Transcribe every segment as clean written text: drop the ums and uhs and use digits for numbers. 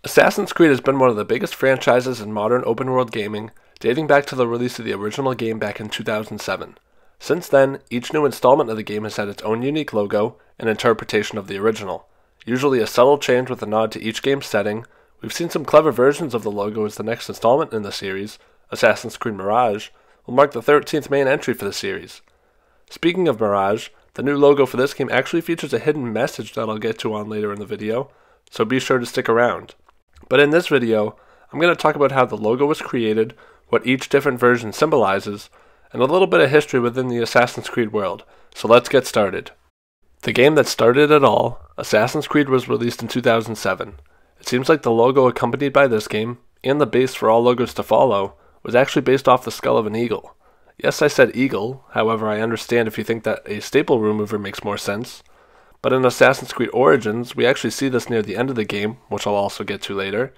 Assassin's Creed has been one of the biggest franchises in modern open-world gaming, dating back to the release of the original game back in 2007. Since then, each new installment of the game has had its own unique logo and interpretation of the original. Usually a subtle change with a nod to each game's setting, we've seen some clever versions of the logo as the next installment in the series, Assassin's Creed Mirage, will mark the 13th main entry for the series. Speaking of Mirage, the new logo for this game actually features a hidden message that I'll get to on later in the video, so be sure to stick around. But in this video, I'm going to talk about how the logo was created, what each different version symbolizes, and a little bit of history within the Assassin's Creed world, so let's get started. The game that started it all, Assassin's Creed, was released in 2007. It seems like the logo accompanied by this game, and the base for all logos to follow, was actually based off the skull of an eagle. Yes, I said eagle, however I understand if you think that a staple remover makes more sense. But in Assassin's Creed Origins, we actually see this near the end of the game, which I'll also get to later.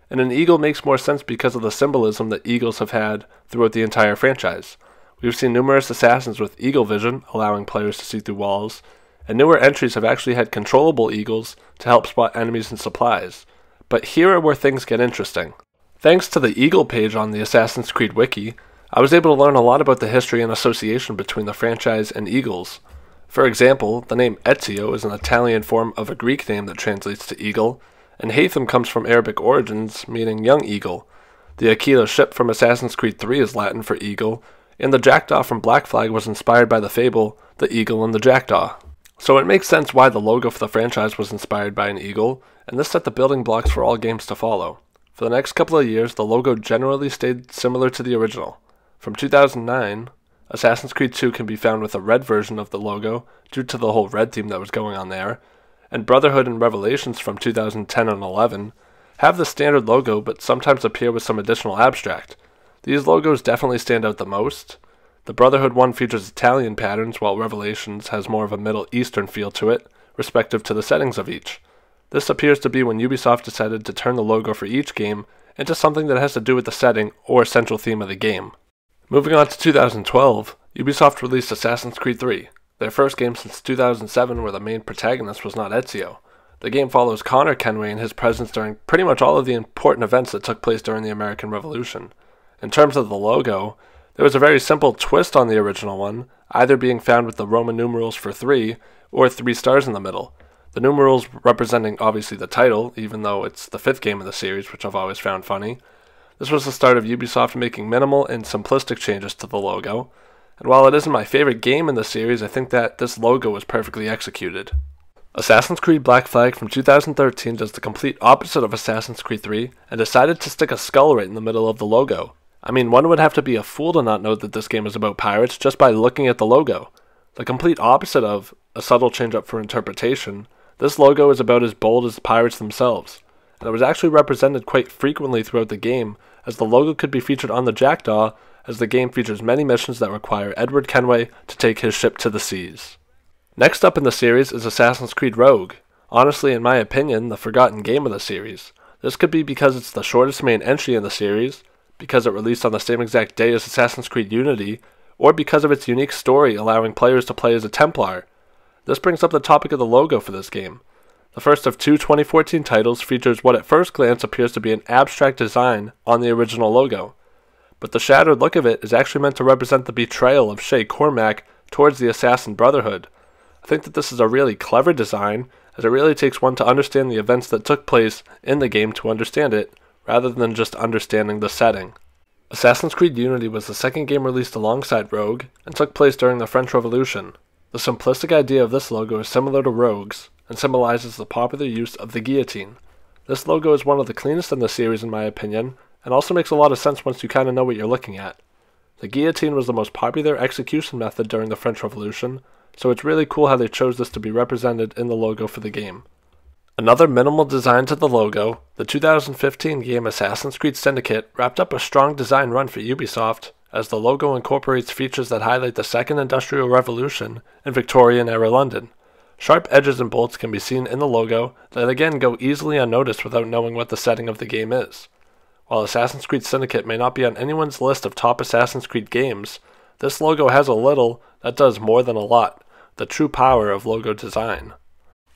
And an eagle makes more sense because of the symbolism that eagles have had throughout the entire franchise. We've seen numerous assassins with eagle vision, allowing players to see through walls, and newer entries have actually had controllable eagles to help spot enemies and supplies. But here are where things get interesting. Thanks to the eagle page on the Assassin's Creed wiki, I was able to learn a lot about the history and association between the franchise and eagles. For example, the name Ezio is an Italian form of a Greek name that translates to eagle, and Haytham comes from Arabic origins, meaning young eagle. The Aquila ship from Assassin's Creed 3 is Latin for eagle, and the jackdaw from Black Flag was inspired by the fable, The Eagle and the Jackdaw. So it makes sense why the logo for the franchise was inspired by an eagle, and this set the building blocks for all games to follow. For the next couple of years, the logo generally stayed similar to the original. From 2009, Assassin's Creed 2 can be found with a red version of the logo, due to the whole red theme that was going on there, and Brotherhood and Revelations from 2010 and 11 have the standard logo but sometimes appear with some additional abstract. These logos definitely stand out the most. The Brotherhood one features Italian patterns, while Revelations has more of a Middle Eastern feel to it, respective to the settings of each. This appears to be when Ubisoft decided to turn the logo for each game into something that has to do with the setting or central theme of the game. Moving on to 2012, Ubisoft released Assassin's Creed 3, their first game since 2007 where the main protagonist was not Ezio. The game follows Connor Kenway and his presence during pretty much all of the important events that took place during the American Revolution. In terms of the logo, there was a very simple twist on the original one, either being found with the Roman numerals for 3 or 3 stars in the middle. The numerals representing obviously the title, even though it's the 5th game of the series, which I've always found funny. This was the start of Ubisoft making minimal and simplistic changes to the logo, and while it isn't my favorite game in the series, I think that this logo was perfectly executed. Assassin's Creed Black Flag from 2013 does the complete opposite of Assassin's Creed 3 and decided to stick a skull right in the middle of the logo. I mean, one would have to be a fool to not know that this game is about pirates just by looking at the logo. The complete opposite of a subtle change up for interpretation, this logo is about as bold as pirates themselves, and it was actually represented quite frequently throughout the game, as the logo could be featured on the jackdaw, as the game features many missions that require Edward Kenway to take his ship to the seas. Next up in the series is Assassin's Creed Rogue. Honestly, in my opinion, the forgotten game of the series. This could be because it's the shortest main entry in the series, because it released on the same exact day as Assassin's Creed Unity, or because of its unique story allowing players to play as a Templar. This brings up the topic of the logo for this game. The first of 2 2014 titles features what at first glance appears to be an abstract design on the original logo, but the shattered look of it is actually meant to represent the betrayal of Shay Cormac towards the Assassin Brotherhood. I think that this is a really clever design, as it really takes one to understand the events that took place in the game to understand it, rather than just understanding the setting. Assassin's Creed Unity was the second game released alongside Rogue, and took place during the French Revolution. The simplistic idea of this logo is similar to Rogue's, and symbolizes the popular use of the guillotine. This logo is one of the cleanest in the series in my opinion, and also makes a lot of sense once you kind of know what you're looking at. The guillotine was the most popular execution method during the French Revolution, so it's really cool how they chose this to be represented in the logo for the game. Another minimal design to the logo, the 2015 game Assassin's Creed Syndicate wrapped up a strong design run for Ubisoft, as the logo incorporates features that highlight the Second Industrial Revolution in Victorian-era London. Sharp edges and bolts can be seen in the logo that again go easily unnoticed without knowing what the setting of the game is. While Assassin's Creed Syndicate may not be on anyone's list of top Assassin's Creed games, this logo has a little that does more than a lot, the true power of logo design.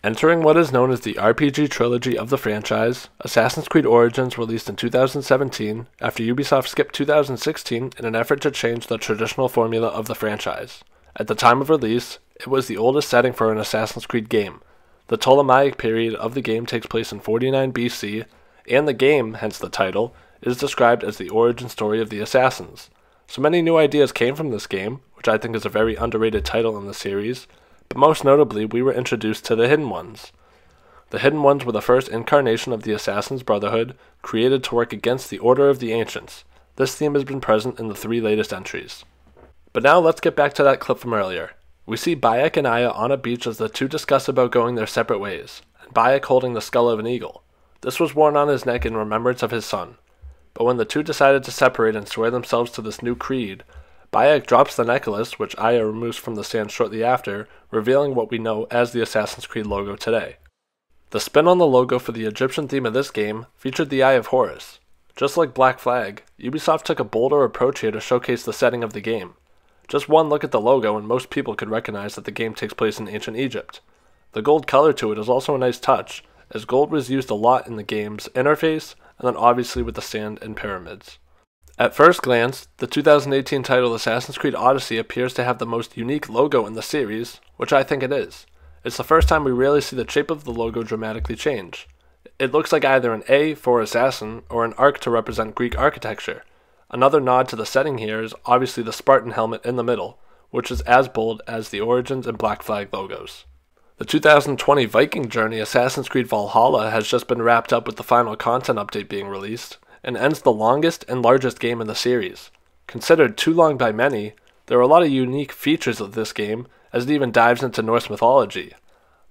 Entering what is known as the RPG trilogy of the franchise, Assassin's Creed Origins released in 2017 after Ubisoft skipped 2016 in an effort to change the traditional formula of the franchise. At the time of release, it was the oldest setting for an Assassin's Creed game. The Ptolemaic period of the game takes place in 49 BC, and the game, hence the title, is described as the origin story of the Assassins. So many new ideas came from this game, which I think is a very underrated title in the series, but most notably we were introduced to the Hidden Ones. The Hidden Ones were the first incarnation of the Assassin's Brotherhood, created to work against the Order of the Ancients. This theme has been present in the 3 latest entries. But now let's get back to that clip from earlier. We see Bayek and Aya on a beach as the two discuss about going their separate ways, and Bayek holding the skull of an eagle. This was worn on his neck in remembrance of his son. But when the two decided to separate and swear themselves to this new creed, Bayek drops the necklace, which Aya removes from the sand shortly after, revealing what we know as the Assassin's Creed logo today. The spin on the logo for the Egyptian theme of this game featured the Eye of Horus. Just like Black Flag, Ubisoft took a bolder approach here to showcase the setting of the game. Just one look at the logo and most people could recognize that the game takes place in ancient Egypt. The gold color to it is also a nice touch, as gold was used a lot in the game's interface, and then obviously with the sand and pyramids. At first glance, the 2018 title Assassin's Creed Odyssey appears to have the most unique logo in the series, which I think it is. It's the first time we really see the shape of the logo dramatically change. It looks like either an A for assassin or an arc to represent Greek architecture. Another nod to the setting here is obviously the Spartan helmet in the middle, which is as bold as the Origins and Black Flag logos. The 2020 Viking Journey Assassin's Creed Valhalla has just been wrapped up with the final content update being released, and ends the longest and largest game in the series. Considered too long by many, there are a lot of unique features of this game, as it even dives into Norse mythology.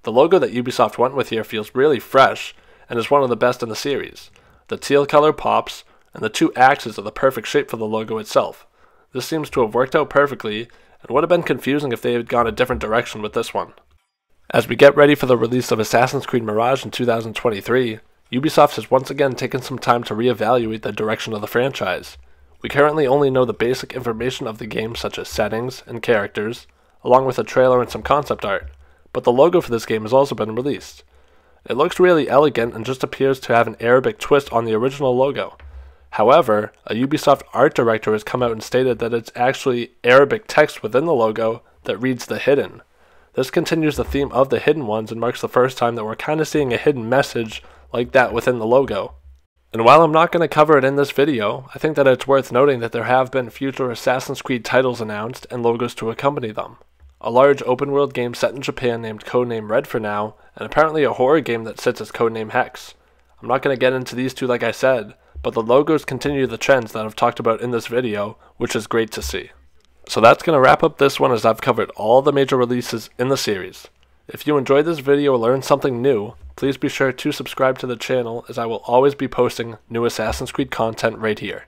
The logo that Ubisoft went with here feels really fresh, and is one of the best in the series. The teal color pops, and the 2 axes are the perfect shape for the logo itself. This seems to have worked out perfectly, and would have been confusing if they had gone a different direction with this one. As we get ready for the release of Assassin's Creed Mirage in 2023, Ubisoft has once again taken some time to reevaluate the direction of the franchise. We currently only know the basic information of the game such as settings and characters, along with a trailer and some concept art, but the logo for this game has also been released. It looks really elegant and just appears to have an Arabic twist on the original logo. However, a Ubisoft art director has come out and stated that it's actually Arabic text within the logo that reads The Hidden. This continues the theme of the Hidden Ones and marks the first time that we're kind of seeing a hidden message like that within the logo. And while I'm not going to cover it in this video, I think that it's worth noting that there have been future Assassin's Creed titles announced and logos to accompany them. A large open-world game set in Japan named Codename Red for now, and apparently a horror game that sits as Codename Hex. I'm not going to get into these two like I said, but the logos continue the trends that I've talked about in this video, which is great to see. So that's going to wrap up this one as I've covered all the major releases in the series. If you enjoyed this video or learned something new, please be sure to subscribe to the channel as I will always be posting new Assassin's Creed content right here.